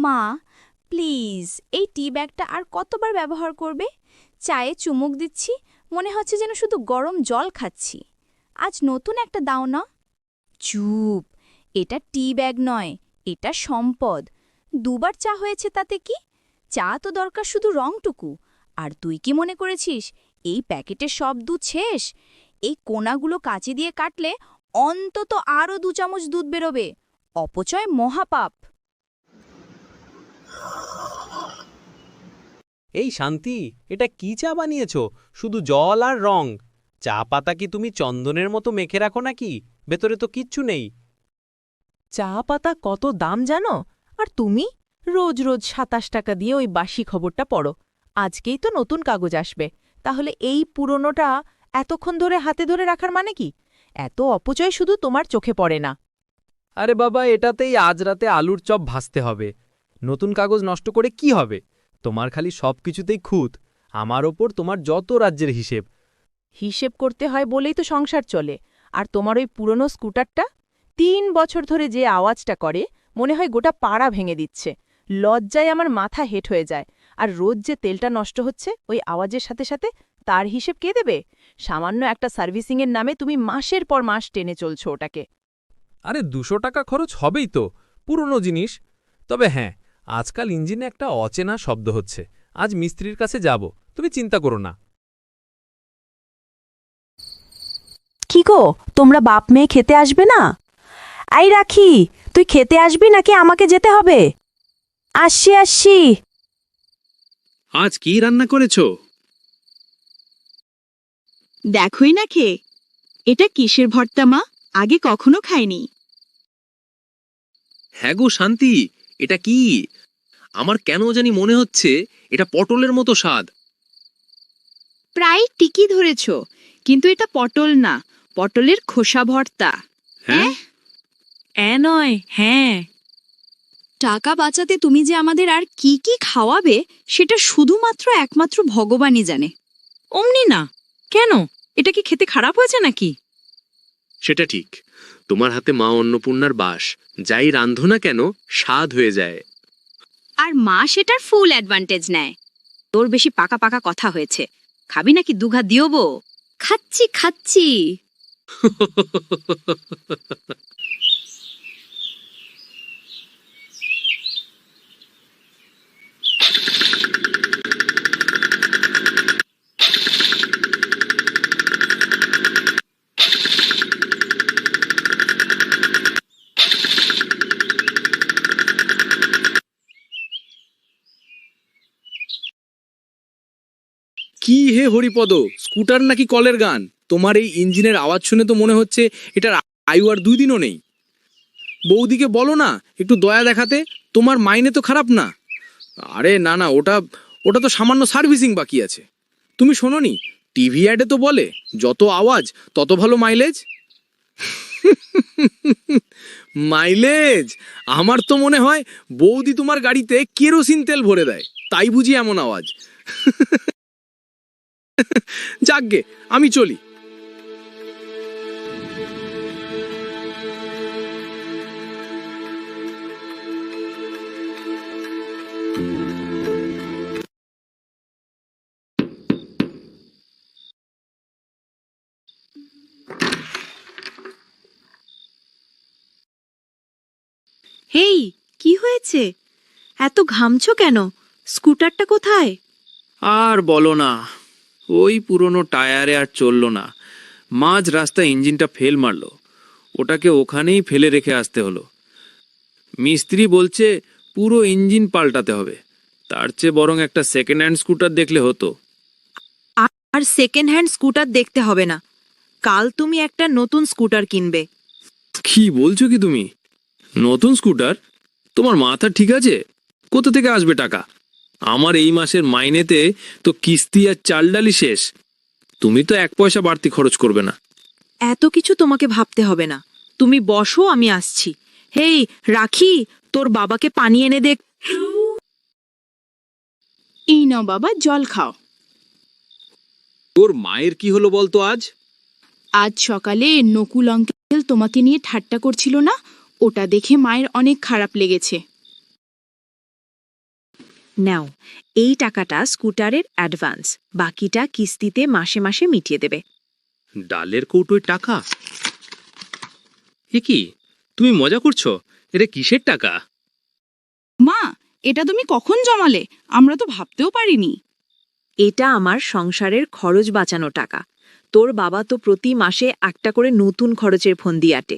মা, প্লিজ এই টি ব্যাগটা আর কতবার ব্যবহার করবে? চায়ে চুমুক দিচ্ছি, মনে হচ্ছে যেন শুধু গরম জল খাচ্ছি। আজ নতুন একটা দাও না। চুপ, এটা টি ব্যাগ নয়, এটা সম্পদ। দুবার চা হয়েছে তাতে কি? চা তো দরকার শুধু রংটুকু। আর তুই কি মনে করেছিস এই প্যাকেটের সব দুধ শেষ? এই কোনাগুলো কাঁচি দিয়ে কাটলে অন্তত আরও 2 চামচ দুধ বেরোবে। অপচয় মহাপাপ। এই শান্তি, এটা কি চা বানিয়েছ? শুধু জল আর রং। চা পাতা কি তুমি চন্দনের মতো মেখে রাখো নাকি? ভেতরে তো কিচ্ছু নেই। চা পাতা কত দাম জানো? আর তুমি রোজ রোজ ২৭ টাকা দিয়ে ওই বাসি খবরটা পড়ো। আজকেই তো নতুন কাগজ আসবে, তাহলে এই পুরনোটা এতক্ষণ ধরে হাতে ধরে রাখার মানে কি? এত অপচয় শুধু তোমার চোখে পড়ে না। আরে বাবা, এটাতেই আজ রাতে আলুর চপ ভাজতে হবে। নতুন কাগজ নষ্ট করে কি হবে? তোমার খালি সবকিছুতেই খুঁত। আমার ওপর তোমার যত রাজ্যের হিসেব। হিসেব করতে হয় বলেই তো সংসার চলে। আর তোমার ওই পুরনো স্কুটারটা ৩ বছর ধরে যে আওয়াজটা করে, মনে হয় গোটা পাড়া ভেঙে দিচ্ছে। লজ্জায় আমার মাথা হেট হয়ে যায়। আর রোজ যে তেলটা নষ্ট হচ্ছে ওই আওয়াজের সাথে সাথে, তার হিসেব কে দেবে? সামান্য একটা সার্ভিসিংয়ের নামে তুমি মাসের পর মাস টেনে চলছো ওটাকে। আরে ২০০ টাকা খরচ হবেই তো, পুরনো জিনিস। তবে হ্যাঁ, আজকাল ইঞ্জিনে একটা অচেনা শব্দ হচ্ছে। আজ মিস্ত্রির কাছে যাব, তুমি চিন্তা করো না। কি গো, তোমরা বাপ মেয়ে খেতে আসবে না? আই রাখি, তুই খেতে আসবি নাকি আমাকে যেতে হবে? আসছি আসছি। আজ কি রান্না করেছো? দেখোই না খেয়ে। এটা কিসের ভর্তা মা? আগে কখনো খাইনি। হ্যাঁ গো শান্তি, এটা কি? আমার কেন জানি মনে হচ্ছে এটা পটলের মতো স্বাদ। প্রায় ঠিকই ধরেছ, কিন্তু এটা পটল না, পটলের খোসা ভর্তা। হ্যাঁ, নয়, হ্যাঁ। টাকা বাঁচাতে তুমি যে আমাদের আর কি কি খাওয়াবে সেটা শুধুমাত্র একমাত্র ভগবানই জানে। অমনি না কেন? এটা কি খেতে খারাপ হয়েছে নাকি? সেটা ঠিক। তোমার হাতে মা অন্নপূর্ণার বাস, যাই রান্ধো না কেন স্বাদ হয়ে যায়। আর মা সেটার ফুল অ্যাডভান্টেজ নেয়। তোর বেশি পাকা পাকা কথা হয়েছে। খাবি নাকি দুঘা দিও বো? খাচ্ছি খাচ্ছি। কি হে হরিপদ, স্কুটার নাকি কলের গান? তোমার এই ইঞ্জিনের আওয়াজ শুনে তো মনে হচ্ছে এটার আয়ু আর 2 দিনও নেই। বৌদিকে বলো না একটু দয়া দেখাতে, তোমার মাইনে তো খারাপ না। আরে না না, ওটা ওটা তো সামান্য সার্ভিসিং বাকি আছে। তুমি শোনোনি, টিভি অ্যাডে তো বলে যত আওয়াজ তত ভালো মাইলেজ। মাইলেজ? আমার তো মনে হয় বৌদি তোমার গাড়িতে কেরোসিন তেল ভরে দেয়, তাই বুঝি এমন আওয়াজ। যাকগে, আমি চলি। হেই, কি হয়েছে? এত ঘামছো কেন? স্কুটারটা কোথায়? আর বলো না, ওই পুরনো টায়ারে আর চললো না। মাঝ রাস্তায় ইঞ্জিনটা ফেল মারলো, ওটাকে ওখানেই ফেলে রেখে আসতে হলো। মিস্ত্রি বলছে পুরো ইঞ্জিন পাল্টাতে হবে। তার চেয়ে বরং একটা সেকেন্ড হ্যান্ড স্কুটার দেখলে হতো। আর সেকেন্ড হ্যান্ড স্কুটার দেখতে হবে না, কাল তুমি একটা নতুন স্কুটার কিনবে। কি বলছো কি তুমি? নতুন স্কুটার? তোমার মাথা ঠিক আছে? কোথা থেকে আসবে টাকা? আমার এই মাসের মাইনেতে তো কিস্তি আর চাল ডালি শেষ। তুমি তো 1 পয়সা বাড়তি খরচ করবে না। এত কিছু তোমাকে ভাবতে হবে না, তুমি বসো, আমি আসছি। হেই রাখি, তোর বাবাকে পানি এনে দেখ। এই নাও বাবা, জল খাও। তোর মায়ের কি হলো বলতো আজ? আজ সকালে নকুল আঙ্কেল তোমাকে নিয়ে ঠাট্টা করছিল না, ওটা দেখে মায়ের অনেক খারাপ লেগেছে। নাও, এই টাকাটা স্কুটারের অ্যাডভান্স, বাকিটা কিস্তিতে মাসে মাসে মিটিয়ে দেবে। ডালের কৌটোয় টাকা? এ কি, তুমি মজা করছো? এটা কিসের টাকা? মা, এটা তুমি কখন জমালে? আমরা তো ভাবতেও পারিনি। এটা আমার সংসারের খরচ বাঁচানো টাকা। তোর বাবা তো প্রতি মাসে একটা করে নতুন খরচের ফন্দি আটে।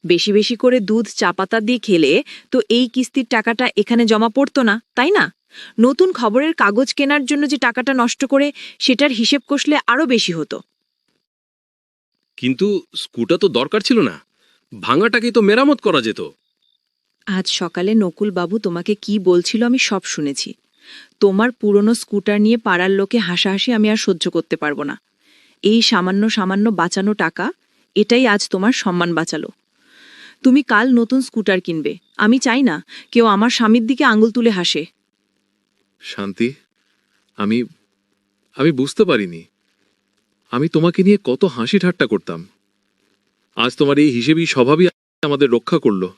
বেশি বেশি করে দুধ চা পাতা দিয়ে খেলে তো এই কিস্তির টাকাটা এখানে জমা পড়তো না, তাই না? নতুন খবরের কাগজ কেনার জন্য যে টাকাটা নষ্ট করে সেটার হিসেব কষলে আরো বেশি হতো। কিন্তু স্কুটার তো দরকার ছিল না, ভাঙাটাকেই তো মেরামত করা যেত। আজ সকালে নকুলবাবু তোমাকে কি বলছিল আমি সব শুনেছি। তোমার পুরনো স্কুটার নিয়ে পাড়ার লোকে হাসাহাসি আমি আর সহ্য করতে পারবো না। এই সামান্য সামান্য বাঁচানো টাকা, এটাই আজ তোমার সম্মান বাঁচালো। তুমি কাল নতুন স্কুটার কিনবে, আমি চাই না কেউ আমার স্বামীর দিকে আঙুল তুলে হাসে। শান্তি, আমি বুঝতে পারিনি। আমি তোমাকে নিয়ে কত হাসি ঠাট্টা করতাম। আজ তোমার এই হিসেবেই স্বভাবই আমাদের রক্ষা করলো।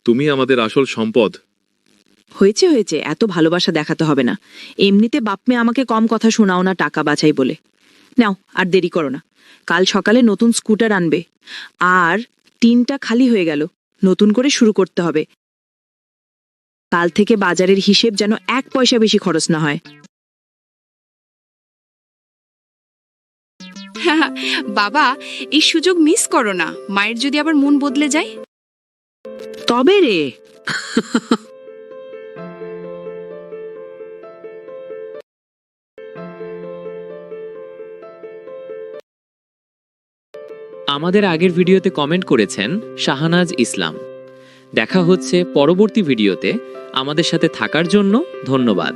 তুমি আমাদের আসল সম্পদ। হয়েছে হয়েছে, এত ভালোবাসা দেখাতে হবে না। এমনিতে বাপ মেয়ে আমাকে কম কথা শোনাও না টাকা বাঁচাই বলে। নাও, আর দেরি করো না, কাল সকালে নতুন স্কুটার আনবে। আর টিনটা খালি হয়ে গেল, নতুন করে শুরু করতে হবে। কাল থেকে বাজারের হিসেব যেন 1 পয়সা বেশি খরচ না হয়। বাবা, এই সুযোগ মিস করো না, মায়ের যদি আবার মন বদলে যায়। তবে রে। আমাদের আগের ভিডিওতে কমেন্ট করেছেন শাহানাজ ইসলাম। দেখা হচ্ছে পরবর্তী ভিডিওতে। আমাদের সাথে থাকার জন্য ধন্যবাদ।